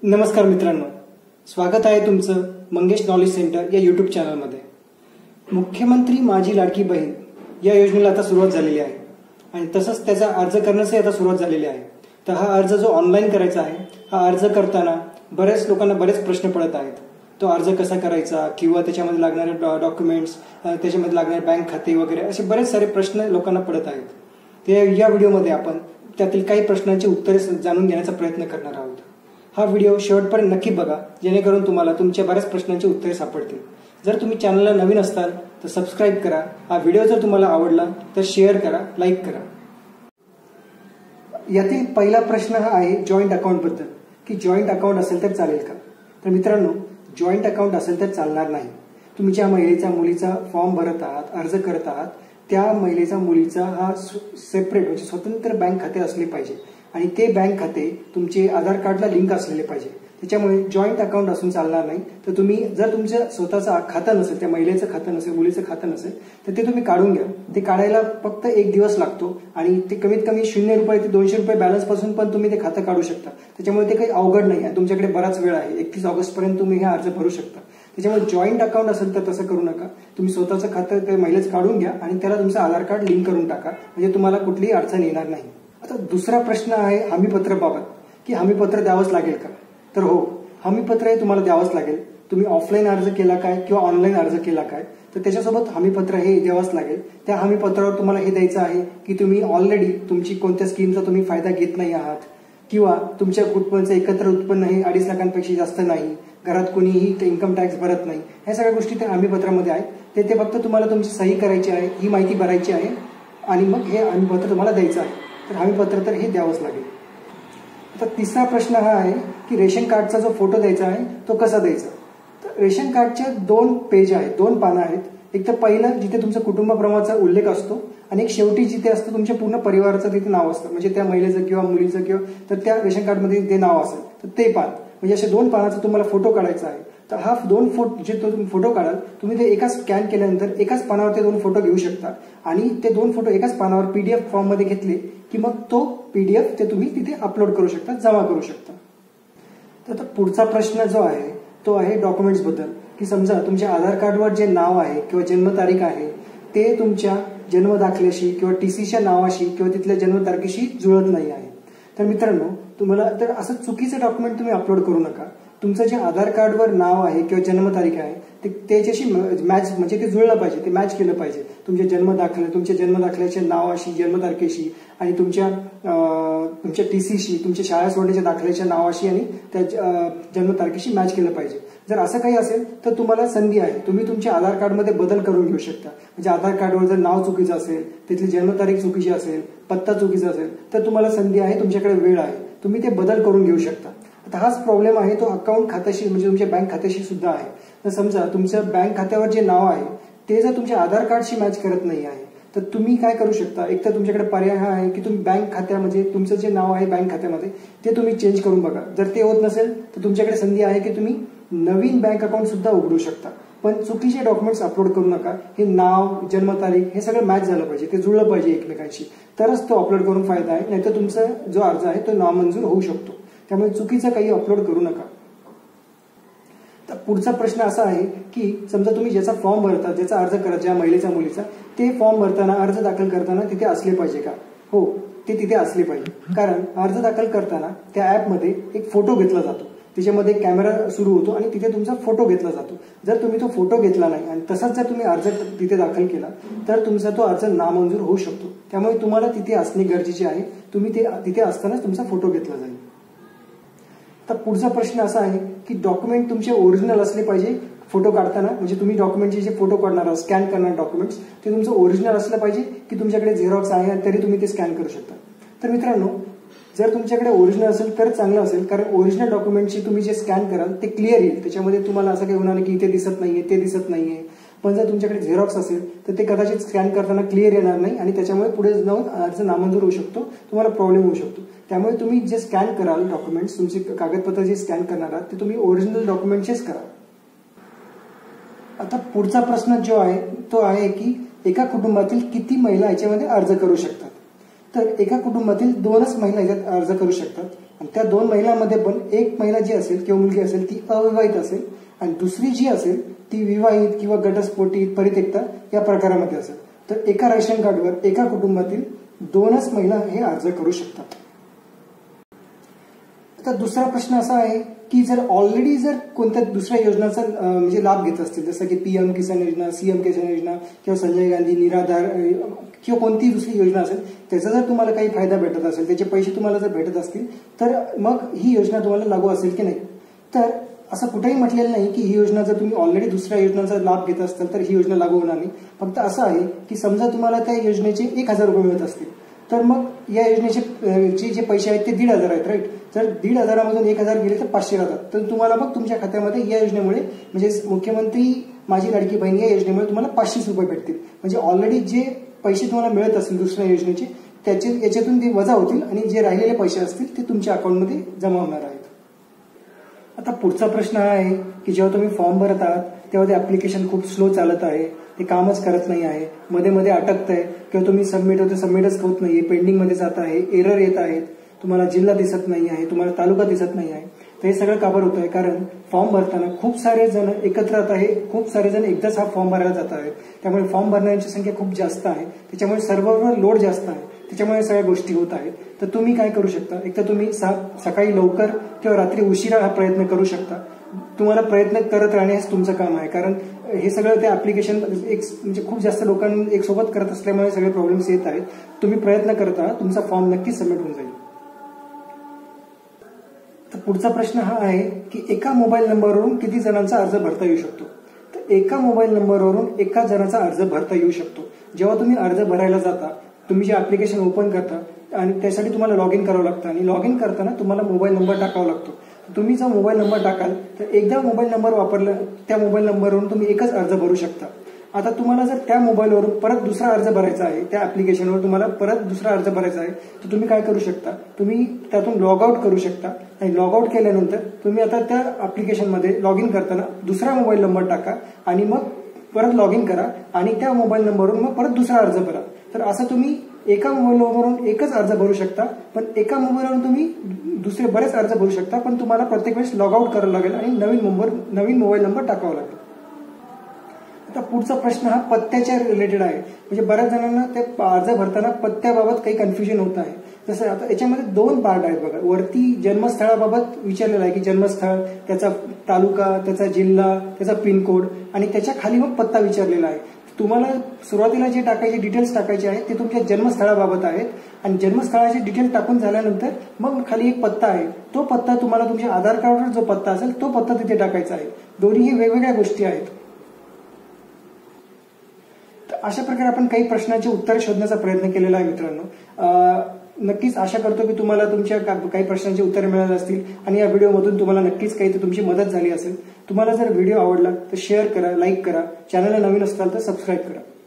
नमस्कार मित्रांनो, स्वागत आहे तुमचं मंगेश नॉलेज सेंटर या यूट्यूब चॅनलमध्ये। मुख्यमंत्री माझी लाडकी बहीण या योजनेला आता सुरुवात झालेली आहे आणि तसंच त्याचा अर्ज करण्यासही आता सुरुवात झालेली आहे। तर हा अर्ज जो ऑनलाईन करायचा आहे, हा अर्ज करताना बऱ्याच लोकांना बरेच प्रश्न पडत आहेत। तो अर्ज कसा करायचा किंवा त्याच्यामध्ये लागणारे डॉक्युमेंट्स, त्याच्यामध्ये लागणारे बँक खाते वगैरे असे बरेच सारे प्रश्न लोकांना पडत आहेत। ते या व्हिडिओमध्ये आपण त्यातील काही प्रश्नांची उत्तरे जाणून घेण्याचा प्रयत्न करणार आहोत। हा व्हिडिओ शेवटपर्यंत नक्की बघा, जेणेकरून तुम्हाला तुमच्या बऱ्याच प्रश्नांची उत्तरे सापडतील। जर तुम्ही चॅनलला नवीन असाल तर सबस्क्राइब करा। हा व्हिडिओ जर तुम्हाला आवडला तर शेअर करा, लाईक करा। यातील पहिला प्रश्न हा आहे जॉईंट अकाउंट बद्दल, की जॉईंट अकाउंट असेल तर चालेल का? तर मित्रांनो, जॉईंट अकाउंट असेल तर चालणार नाही। तुम्ही ज्या महिलेचा मुलीचा फॉर्म भरत आहात, अर्ज करत आहात, त्या महिलेचा मुलीचा हा सेपरेट म्हणजे स्वतंत्र बँक खाते असले पाहिजे आणि ते बँक खाते तुमचे आधार कार्डला लिंक असलेले पाहिजे। त्याच्यामुळे जॉईंट अकाउंट असून चालणार नाही। तर तुम्ही जर तुमचं स्वतःचं खातं नसेल, त्या महिलेचं खातं नसेल, मुलीचं खातं नसेल, तर ते तुम्ही काढून घ्या। ते काढायला फक्त 1 दिवस लागतो आणि ते कमीत कमी 0 रुपये ते 200 रुपये बॅलन्स पासून पण तुम्ही ते खातं काढू शकता। त्याच्यामुळे ते काही अवघड नाही आणि तुमच्याकडे बराच वेळ आहे। 31 ऑगस्ट पर्यंत तुम्ही हे अर्ज भरू शकता। त्याच्यामुळे जॉईंट अकाउंट असेल तर तसं करू नका। तुम्ही स्वतःचं खातं त्या महिलेचं काढून घ्या आणि त्याला तुमचं आधार कार्ड लिंक करून टाका, म्हणजे तुम्हाला कुठलीही अडचण येणार नाही। आता दुसरा प्रश्न आहे हमीपत्राबाबत, की हमीपत्र द्यावंच लागेल का? तर हो, हमीपत्र हे तुम्हाला द्यावंच लागेल। तुम्ही ऑफलाईन अर्ज केला काय किंवा ऑनलाईन अर्ज केला काय, तर त्याच्यासोबत हमीपत्र हे द्यावंच लागेल। त्या हमीपत्रावर तुम्हाला हे द्यायचं आहे की तुम्ही ऑलरेडी तुमची कोणत्या स्कीमचा तुम्ही फायदा घेत नाही आहात किंवा तुमच्या कुटुंबाचं एकत्र उत्पन्न हे 2.5 लाखांपेक्षा जास्त नाही, घरात कोणीही इन्कम टॅक्स भरत नाही। ह्या सगळ्या गोष्टी त्या हमीपत्रामध्ये आहेत। ते फक्त तुम्हाला तुमची सही करायची आहे, ही माहिती भरायची आहे आणि मग हे हमीपत्र तुम्हाला द्यायचं आहे। तर हमीपत्र तर हे द्यावंच लागेल। आता तिसरा प्रश्न हा आहे की रेशन कार्डचा जो फोटो द्यायचा आहे तो कसा द्यायचा? तर रेशन कार्डचे 2 पेज आहेत, 2 पानं आहेत। एक तर पहिलं जिथे तुमचा कुटुंब प्रमाणाचा उल्लेख असतो आणि एक शेवटी जिथे असतं तुमच्या पूर्ण परिवाराचं तिथे नाव असतं, म्हणजे त्या महिलेचं किंवा मुलीचं किंवा तर त्या रेशन कार्डमध्ये ते नाव असेल तर ते पान, म्हणजे असे 2 पानाचा तुम्हाला फोटो काढायचा आहे। तर हा 2 फोटो जे तुम्ही फोटो काढाल, तुम्ही ते एकाच स्कॅन केल्यानंतर एकाच पानावर ते 2 फोटो घेऊ शकता आणि ते 2 फोटो एकाच पानावर PDF फॉर्म मध्ये घेतले की मग तो PDF ते तुम्ही तिथे अपलोड करू शकता, जमा करू शकता। तर पुढचा प्रश्न जो आहे तो आहे डॉक्युमेंट्स बद्दल, की समजा तुमच्या आधार कार्डवर जे नाव आहे किंवा जन्मतारीख आहे ते तुमच्या जन्मदाखल्याशी किंवा TCच्या नावाशी किंवा तिथल्या जन्मतारखेशी जुळत नाही आहे। तर मित्रांनो, तुम्हाला तर असं चुकीचं डॉक्युमेंट तुम्ही अपलोड करू नका। तुमचं जे आधार कार्डवर नाव आहे किंवा जन्मतारीख आहे ते त्याच्याशी मॅच, म्हणजे ते जुळलं पाहिजे, ते मॅच केलं पाहिजे तुमच्या जन्मदाखल्याच्या नावाशी, जन्मतारखेशी आणि तुमच्या TCशी, तुमच्या शाळा सोडण्याच्या दाखल्याच्या नावाशी आणि त्या जन्मतारखेशी मॅच केलं पाहिजे। जर असं काही असेल तर तुम्हाला संधी आहे, तुम्ही तुमच्या आधार कार्डमध्ये बदल करून घेऊ शकता। म्हणजे आधार कार्डवर जर नाव चुकीचं असेल, तिथली जन्मतारीख चुकीची असेल, पत्ता चुकीचा असेल तर तुम्हाला संधी आहे, तुमच्याकडे वेळ आहे, तुम्ही ते बदल करून घेऊ शकता। आता हाच प्रॉब्लेम आहे तो अकाउंट खात्याशी, म्हणजे तुमच्या बँक खात्याशी सुद्धा आहे। तर समजा तुमच्या बँक खात्यावर जे नाव आहे ते जर तुमच्या आधार कार्डशी मॅच करत नाही आहे तर तुम्ही काय करू शकता? एक तर तुमच्याकडे पर्याय हा आहे की तुम्ही बँक खात्यामध्ये तुमचं जे नाव आहे बँक खात्यामध्ये ते तुम्ही चेंज करून बघा। जर ते होत नसेल तर तुमच्याकडे संधी आहे की तुम्ही नवीन बँक अकाउंट सुद्धा उघडू शकता। पण चुकीचे डॉक्युमेंट्स अपलोड करू नका। हे नाव, जन्मतारीख हे सगळं मॅच झालं पाहिजे, ते जुळलं पाहिजे एकमेकांशी, तरच तो अपलोड करून फायदा आहे। नाहीतर तुमचा जो अर्ज आहे तो नामंजूर होऊ शकतो। त्यामुळे चुकीचं काही अपलोड करू नका। तर पुढचा प्रश्न असा आहे की समजा तुम्ही ज्याचा फॉर्म भरता, ज्याचा अर्ज करा, ज्या महिलेचा मुलीचा, ते फॉर्म भरताना, अर्ज दाखल करताना तिथे असले पाहिजे का? हो, ते तिथे असले पाहिजे। कारण अर्ज दाखल करताना त्या ॲपमध्ये एक फोटो घेतला जातो, त्याच्यामध्ये कॅमेरा सुरू होतो आणि तिथे तुमचा फोटो घेतला जातो। जर तुम्ही तो फोटो घेतला नाही आणि तसाच जर तुम्ही अर्ज तिथे दाखल केला तर तुमचा तो अर्ज नामंजूर होऊ शकतो। त्यामुळे तुम्हाला तिथे असणे गरजेचे आहे। तुम्ही ते तिथे असतानाच तुमचा फोटो घेतला जाईल। तर पुढचा प्रश्न असा आहे की डॉक्युमेंट तुमचे ओरिजिनल असले पाहिजे फोटो काढताना, म्हणजे तुम्ही डॉक्युमेंटचे जे फोटो काढणार, स्कॅन करणार डॉक्युमेंट्स, ते तुमचं ओरिजिनल असलं पाहिजे की तुमच्याकडे झेरॉक्स आहे आणि तरी तुम्ही ते स्कॅन करू शकता? तर मित्रांनो, जर तुमच्याकडे ओरिजिनल असेल तर चांगलं असेल, कारण ओरिजिनल डॉक्युमेंटची तुम्ही जे स्कॅन कराल ते क्लिअर येईल। त्याच्यामध्ये तुम्हाला असं काही होणार नाही की इथे दिसत नाहीये, ते दिसत नाहीये। पण जर तुमच्याकडे झेरॉक्स असेल तर ते कदाचित स्कॅन करताना क्लिअर येणार नाही आणि त्याच्यामुळे पुढे जाऊन अर्ज नामंजूर होऊ शकतो, तुम्हाला प्रॉब्लेम होऊ शकतो। त्यामुळे तुम्ही जे स्कॅन कराल डॉक्युमेंट्स, तुमचे कागदपत्र जे स्कॅन करणार आहात ते तुम्ही ओरिजिनल डॉक्युमेंटचेच करा। आता पुढचा प्रश्न जो आहे तो आहे की एका कुटुंबातील किती महिला याच्यामध्ये अर्ज करू शकतात? तर एका कुटुंबातील 2च महिला याच्यात अर्ज करू शकतात आणि त्या 2 महिलांमध्ये पण एक महिला जी असेल किंवा मुलगी असेल ती अविवाहित असेल आणि दुसरी जी असेल ती विवाहित किंवा घटस्फोटित परित्यक्ता या प्रकारामध्ये असेल. तर एका रेशन कार्डवर एका कुटुंबातील 2च महिला हे अर्ज करू शकतात. तर दुसरा प्रश्न असा आहे की जर ऑलरेडी जर कोणत्या दुसऱ्या योजनाचा म्हणजे लाभ घेत असतील, जसं की PM किसान योजना, CM किसान योजना किंवा संजय गांधी निराधार किंवा कोणतीही दुसरी योजना असेल, त्याचा जर तुम्हाला काही फायदा भेटत असेल, त्याचे पैसे तुम्हाला जर भेटत असतील, तर मग ही योजना तुम्हाला लागू असेल की नाही. तर असं कुठेही म्हटलेलं नाही की ही योजना जर तुम्ही ऑलरेडी दुसऱ्या योजनांचा लाभ घेत असाल तर ही योजना लागू होणार नाही. फक्त असं आहे की समजा तुम्हाला त्या योजनेचे 1,000 रुपये मिळत असतील, तर मग या योजनेचे जे पैसे आहेत ते 1,500 आहेत, राईट. जर 1,500 मधून 1,000 गेले तर 500 राहतात. तर तुम्हाला मग तुमच्या खात्यामध्ये या योजनेमुळे म्हणजे मुख्यमंत्री माझी लाडकी बहीण या योजनेमुळे तुम्हाला 500 रुपये भेटतील. म्हणजे ऑलरेडी जे पैसे तुम्हाला मिळत असतील दुसऱ्या योजनेचे याच्यातून ते वजा होतील आणि जे राहिलेले पैसे असतील ते तुमच्या अकाउंटमध्ये जमा होणार आहेत. आता पुढचा प्रश्न हा आहे की जेव्हा तुम्ही फॉर्म भरत आहात तेव्हा ते ऍप्लिकेशन खूप स्लो चालत आहे, ते कामच करत नाही आहे, मध्ये मध्ये अटकत आहे किंवा तुम्ही सबमिट होते सबमिटच होत नाहीये, पेंडिंग मध्ये जात आहे, एरर येत आहेत, तुम्हाला जिल्हा दिसत नाही आहे, तुम्हाला तालुका दिसत नाही आहे. तर हे सगळं का बरं होत आहे? कारण फॉर्म भरताना खूप सारे जण एकत्र येत आहे, खूप सारे जण एकदाच हा फॉर्म भरायला जात आहेत. त्यामुळे फॉर्म भरण्याची संख्या खूप जास्त आहे, त्याच्यामुळे सर्व्हरवर लोड जास्त आहे, त्याच्यामुळे सगळ्या गोष्टी होत आहेत. तर तुम्ही काय करू शकता? एक तर तुम्ही सकाळी लवकर किंवा रात्री उशिरा हा प्रयत्न करू शकता. तुम्हाला प्रयत्न करत राहणे हेच तुमचं काम आहे, कारण हे सगळं ते ऍप्लिकेशन एक म्हणजे खूप जास्त लोकांनी एक सोबत करत असल्यामुळे सगळे प्रॉब्लेम्स येत आहेत. तुम्ही प्रयत्न करता, तुमचा फॉर्म नक्कीच सबमिट होऊन जाईल. तर पुढचा प्रश्न हा आहे की एका मोबाईल नंबरवरून किती जणांचा अर्ज भरता येऊ शकतो? तर एका मोबाईल नंबरवरून एका जणांचा अर्ज भरता येऊ शकतो. जेव्हा तुम्ही अर्ज भरायला जाता, तुम्ही जे ऍप्लिकेशन ओपन करता आणि त्यासाठी तुम्हाला लॉग इन करावं लागतं आणि लॉग इन करताना तुम्हाला मोबाईल नंबर टाकावा लागतो. तुम्ही जर मोबाईल नंबर टाकाल तर एकदा मोबाईल नंबर वापरला त्या मोबाईल नंबरवरून तुम्ही एकच अर्ज भरू शकता. आता तुम्हाला जर त्या मोबाईलवरून परत दुसरा अर्ज भरायचा आहे, त्या ऍप्लिकेशनवर तुम्हाला परत दुसरा अर्ज भरायचा आहे, तर तुम्ही काय करू शकता? तुम्ही त्यातून लॉग आउट करू शकता आणि लॉग आउट केल्यानंतर तुम्ही आता त्या ऍप्लिकेशनमध्ये लॉग इन करताना दुसरा मोबाईल नंबर टाका आणि मग परत लॉग इन करा आणि त्या मोबाईल नंबरवरून मग परत दुसरा अर्ज भरा. तर असं तुम्ही एका मोबाईलवरून एकच अर्ज भरू शकता, पण एका मोबाईलवरून तुम्ही दुसरे बरेच अर्ज भरू शकता, पण तुम्हाला प्रत्येक वेळेस लॉग आउट करावं लागेल आणि नवीन मोबाईल नंबर टाकावा लागेल. आता पुढचा प्रश्न हा पत्त्याच्या रिलेटेड आहे. म्हणजे बऱ्याच जणांना ते अर्ज भरताना पत्त्याबाबत काही कन्फ्युजन होत आहे. जसं आता याच्यामध्ये 2 पार्ट आहेत बघा. वरती जन्मस्थळाबाबत विचारलेलं आहे की जन्मस्थळ, त्याचा तालुका, त्याचा जिल्हा, त्याचा पिनकोड आणि त्याच्या खाली मग पत्ता विचारलेला आहे. तुम्हाला सुरुवातीला जे टाकायचे डिटेल्स टाकायचे आहेत ते तुमच्या जन्मस्थळाबाबत आहेत आणि जन्मस्थळाचे डिटेल्स टाकून झाल्यानंतर मग खाली एक पत्ता आहे. तो पत्ता तुम्हाला तुमच्या आधार कार्डवर जो पत्ता असेल तो पत्ता तिथे टाकायचा आहे. दोन्ही हे वेगवेगळ्या गोष्टी आहेत. अशा प्रकारे आपण काही प्रश्नांची उत्तर शोधण्याचा प्रयत्न केलेला आहे मित्रांनो. नक्कीच आशा करतो की तुम्हाला तुमच्या काही प्रश्नांची उत्तरे मिळाली असतील आणि या व्हिडिओमधून तुम्हाला नक्कीच काही तुमची मदत झाली असेल. तुम्हाला जर व्हिडिओ आवडला तर शेअर करा, लाईक करा, चॅनलला नवीन असाल तर सबस्क्राईब करा.